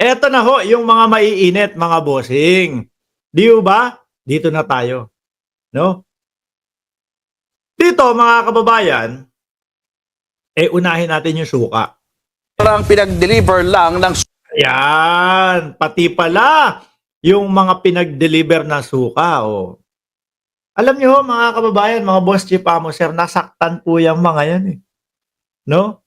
Eto na ho yung mga maiinit mga bossing. Di ba? Dito na tayo, no? Dito mga kababayan, unahin natin yung suka. Parang pinag-deliver lang ng Yan, pati pala yung mga pinag-deliver na suka. Oh. Alam niyo mga kababayan, mga boss chief amo sir, nasaktan po yung mga yan eh. No?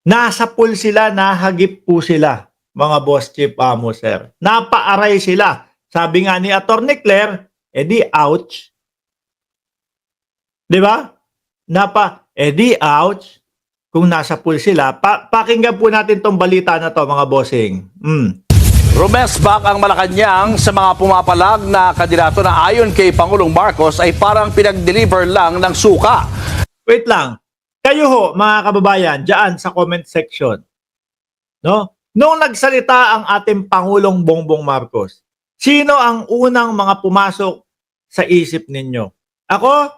Nasa pool sila, nahagip po sila, mga boss chief amo sir. Napaaray sila. Sabi nga ni Attorney Claire, edi ouch. 'Di ba? Edi ouch. Kung nasa pool sila, pakinggan po natin tong balita na to mga bossing. Rumesbak ang Malacanang sa mga pumapalag na kandidato na ayon kay Pangulong Marcos ay parang pinag-deliver lang ng suka. Wait lang. Kayo ho, mga kababayan, dyan sa comment section. No? Nung nagsalita ang ating Pangulong Bongbong Marcos, sino ang unang mga pumasok sa isip ninyo? Ako,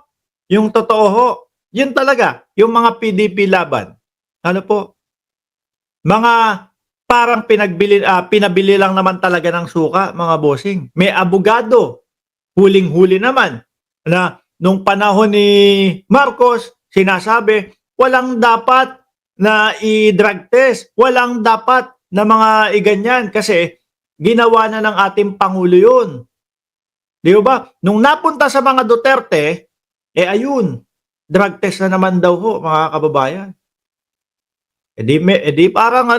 yung totoo ho, yun talaga, yung mga PDP laban. Ano po? Mga parang pinabili lang naman talaga ng suka, mga bossing. May abogado, huling-huli naman, na nung panahon ni Marcos, sinasabi, walang dapat na i-drug test, walang dapat na mga iganyan kasi ginawa na ng ating Pangulo yun. Di ba? Nung napunta sa mga Duterte, ayun, drug test na naman daw ho, mga kababayan. Di parang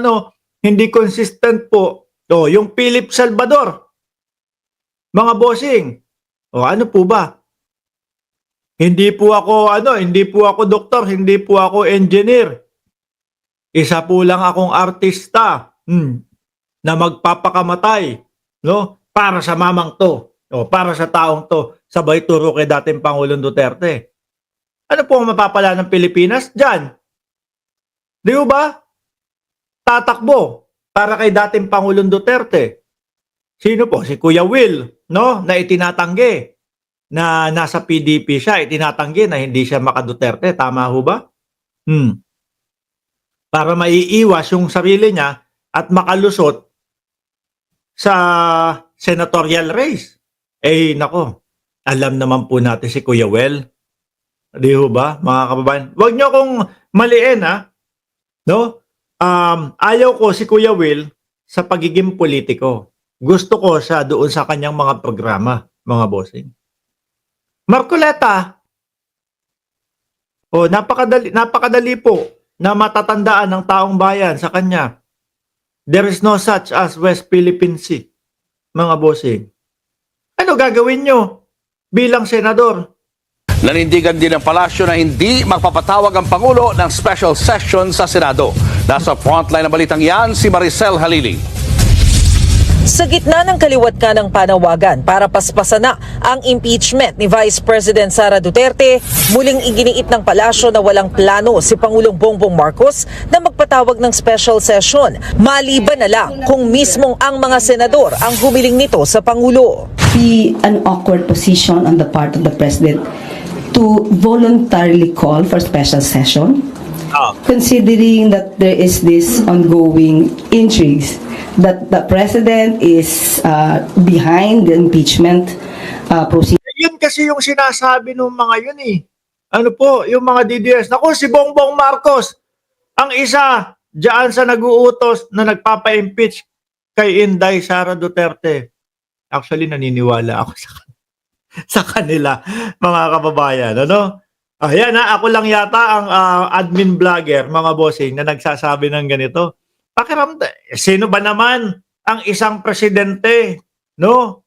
hindi consistent po. Yung Philip Salvador, mga bossing, ano po ba? Hindi po ako doktor, hindi po ako engineer. Isa po lang akong artista na magpapakamatay, no? Para sa mamang to, para sa taong to, sabay turo kay dating Pangulong Duterte. Ano po ang mapapala ng Pilipinas diyan? Di ba? Tatakbo para kay dating Pangulong Duterte. Sino po? Si Kuya Will, no? Na itinatanggi na nasa PDP siya, itinatanggi na hindi siya maka-Duterte. Tama ho ba? Para maiiwas yung sarili niya at makalusot sa senatorial race. Nako, alam naman po natin si Kuya Will. Di ho ba, mga kababayan? Huwag niyo akong maliin, no? Ayaw ko si Kuya Will sa pagiging politiko. Gusto ko siya doon sa kanyang mga programa, mga bossing. Marcoleta. Napakadali po na matatandaan ng taong bayan sa kanya. There is no such as West Philippine Sea, mga bossing. Ano gagawin nyo bilang senador? Nanindigan din ng palasyo na hindi magpapatawag ang Pangulo ng special session sa Senado. Nasa frontline ng balitang yan si Maricel Halili. Sa gitna ng kaliwat ka ng panawagan para paspasan na ang impeachment ni Vice President Sara Duterte, muling iginiit ng palasyo na walang plano si Pangulong Bongbong Marcos na magpatawag ng special session. Maliban na lang kung mismong ang mga senador ang humiling nito sa Pangulo. Be an awkward position on the part of the President to voluntarily call for special session, considering that there is this ongoing intrigues that the President is behind the impeachment procedure. Yun kasi yung sinasabi ng mga yun Ano po, yung mga DDS. Naku, si Bongbong Marcos, ang isa dyan sa nag-uutos na nagpapa-impeach kay Inday Sara Duterte. Actually, naniniwala ako sa kanila, mga kababayan. Ayan ako lang yata ang admin vlogger, mga bossing, na nagsasabi ng ganito. Pakiramdam, sino ba naman ang isang presidente, no?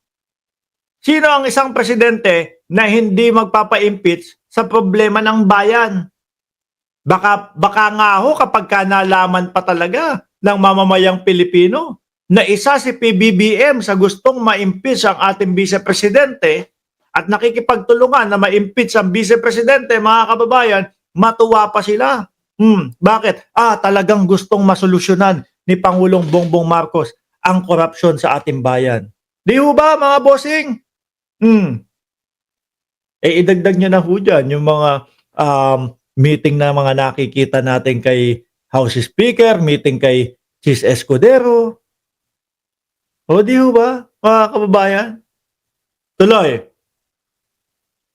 Sino ang isang presidente na hindi magpapa-impeach sa problema ng bayan? Baka nga ho kapag nalaman pa talaga ng mamamayang Pilipino na isa si PBBM sa gustong ma-impeach ang ating vice-presidente at nakikipagtulungan na ma-impeach ang vice-presidente, mga kababayan, matuwa pa sila. Bakit? Talagang gustong masolusyonan ni Pangulong Bongbong Marcos ang korupsyon sa ating bayan. Di ho ba, mga bossing? Idagdag nyo na ho dyan yung mga meeting na mga nakikita natin kay House Speaker, meeting kay Chis Escudero. O di ho ba, mga kababayan? Tuloy.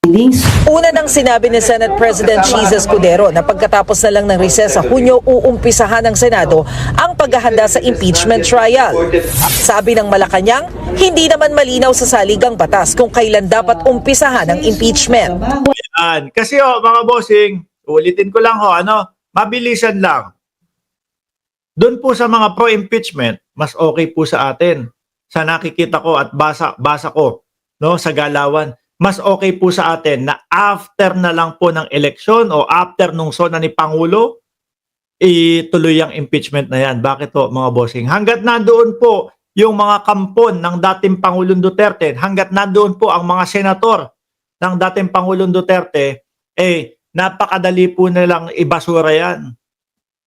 Findings. Una nang sinabi ni Senate President Cheese Escudero na pagkatapos na lang ng recess sa Hunyo, uumpisahan ng Senado ang paghahanda sa impeachment trial. Sabi ng Malacanang, hindi naman malinaw sa saligang batas kung kailan dapat umpisahan ang impeachment. Yan. Kasi mga bossing, ulitin ko lang mabilisan lang. Doon po sa mga pro-impeachment, mas okay po sa atin. Sa nakikita ko at basa ko sa galawan, mas okay po sa atin na after na lang po ng eleksyon o after nung sona ni Pangulo, ituloy ang impeachment na yan. Bakit po mga bossing? Hanggat nandoon po yung mga kampon ng dating Pangulong Duterte, hanggat nandoon po ang mga senator ng dating Pangulong Duterte, napakadali po nilang ibasura yan.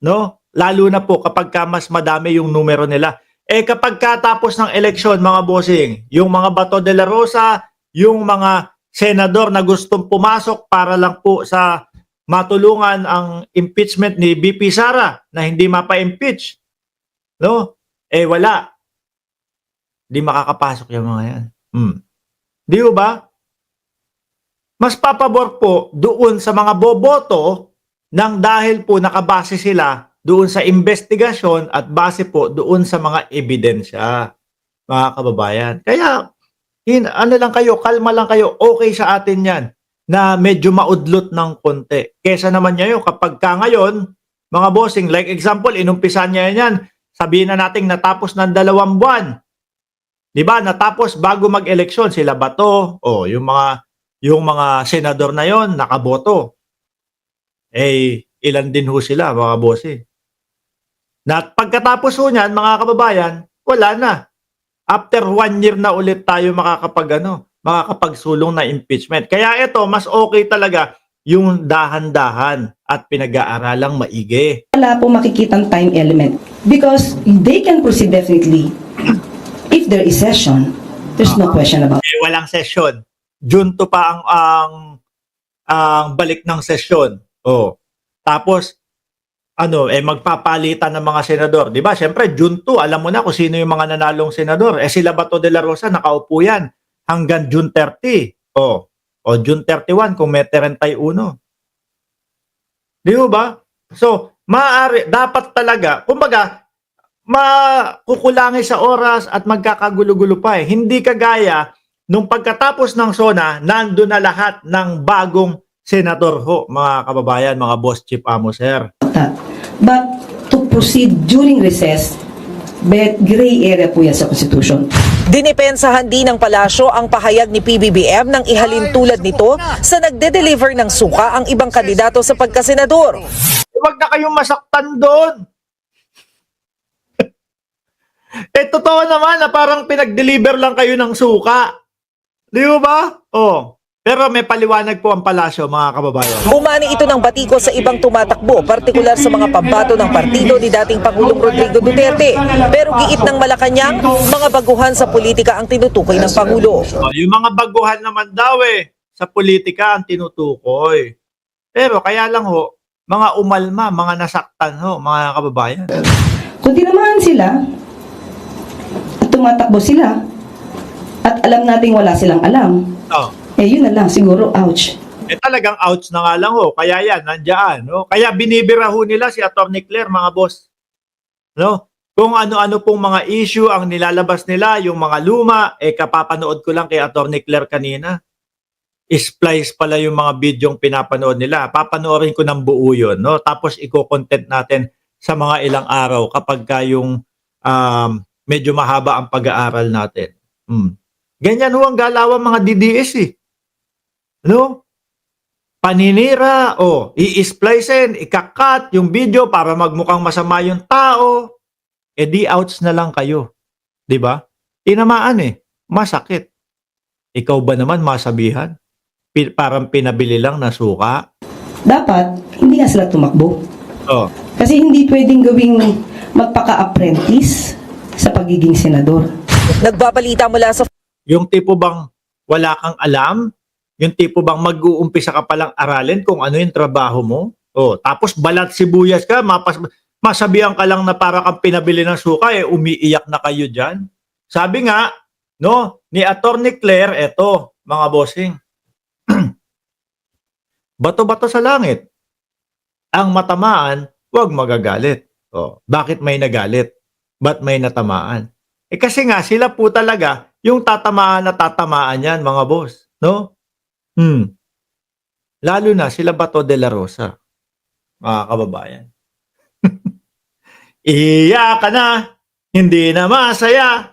No? Lalo na po kapag mas madami yung numero nila. Kapag katapos ng eleksyon mga bossing, yung mga Bato de la Rosa, yung mga senador na gustong pumasok para lang po sa matulungan ang impeachment ni BP Sara na hindi mapa-impeach. No? Wala. Di makakapasok yung mga yan. Di ba? Mas papabor po doon sa mga boboto nang dahil po nakabase sila doon sa investigasyon at base po doon sa mga ebidensya, mga kababayan. Kaya, kalma lang kayo, okay sa atin yan na medyo maudlot ng konti. Kesa naman niya kapag ngayon, mga bossing, like example, inumpisan niya yan, sabihin na natin natapos ng 2 buwan. Diba? Natapos bago mag-eleksyon, sila Bato, yung mga senador na yon nakaboto. Ilan din ho sila, mga bossing. Na pagkatapos ho niyan, mga kababayan, wala na. After 1 year na ulit tayo makakapagsulong na impeachment. Kaya ito, mas okay talaga yung dahan-dahan at pinag-aaralang maigi. Wala po makikitang time element because they can proceed definitely if there is session. There's no question about it. Walang session. Junto pa ang balik ng session. Tapos, magpapalitan ng mga senador. Di ba? Siyempre, June 2, alam mo na kung sino yung mga nanalong senador. Sila Bato de la Rosa, nakaupo yan hanggang June 30. O June 31 kung may 31. Di ba? So, dapat talaga, kumbaga, makukulangi sa oras at magkakagulo-gulo pa Hindi kagaya nung pagkatapos ng SONA, nandun na lahat ng bagong senador mga kababayan, mga boss chief amo, sir. But to proceed during recess, gray area po yan sa Constitution. Dinipensahan din ng palasyo ang pahayag ni PBBM nang ihalin tulad nito sa nagde-deliver ng suka ang ibang kandidato sa pagkasenador. Huwag na kayong masaktan doon. Totoo naman na parang pinag-deliver lang kayo ng suka. Di ba? Pero may paliwanag po ang palasyo, mga kababayan. Umani ito ng batiko sa ibang tumatakbo, partikular sa mga pambato ng partido ni dating Pangulong Rodrigo Duterte. Pero giit ng Malacanang, mga baguhan sa politika ang tinutukoy ng Pangulo. Yung mga baguhan naman daw sa politika ang tinutukoy. Pero kaya lang mga umalma, mga nasaktan mga kababayan. Kung tinamaan sila, at tumatakbo sila, at alam nating wala silang alam, yun na lang, siguro, ouch. Talagang ouch na nga lang Kaya yan, nandiyan. Kaya binibira nila si Atty. Claire, mga boss. Kung ano-ano pong mga issue ang nilalabas nila, yung mga luma, kapapanood ko lang kay Atty. Claire kanina. Splice pala yung mga bidyong pinapanood nila. Papanoorin ko ng buo yun. Tapos i-content natin sa mga ilang araw kapag yung medyo mahaba ang pag-aaral natin. Ganyan ang galawan mga DDS Paninira, i-splicein, ikakat yung video para magmukhang masama yung tao. Di outs na lang kayo. Di ba? Tinamaan masakit. Ikaw ba naman masabihan? Parang pinabili lang na suka. Dapat, hindi nga sila tumakbo. Kasi hindi pwedeng gawing magpaka-apprentice sa pagiging senador. Nagbabalita mula sa Yung tipo bang wala kang alam? Yung tipo bang mag-uumpisa ka palang aralin kung ano yung trabaho mo? Tapos balat sibuyas ka, masabihan ka lang na para kang pinabili ng suka, umiiyak na kayo dyan. Sabi nga, no, ni Attorney Claire, eto, mga bossing. Bato-bato sa langit. Ang matamaan, huwag magagalit. O, bakit may nagalit? Ba't may natamaan? Kasi nga, sila po talaga, yung tatamaan na tatamaan yan, mga boss. No? Lalo na, sila Bato de la Rosa. Mga kababayan. Iiyak ka na, hindi na masaya.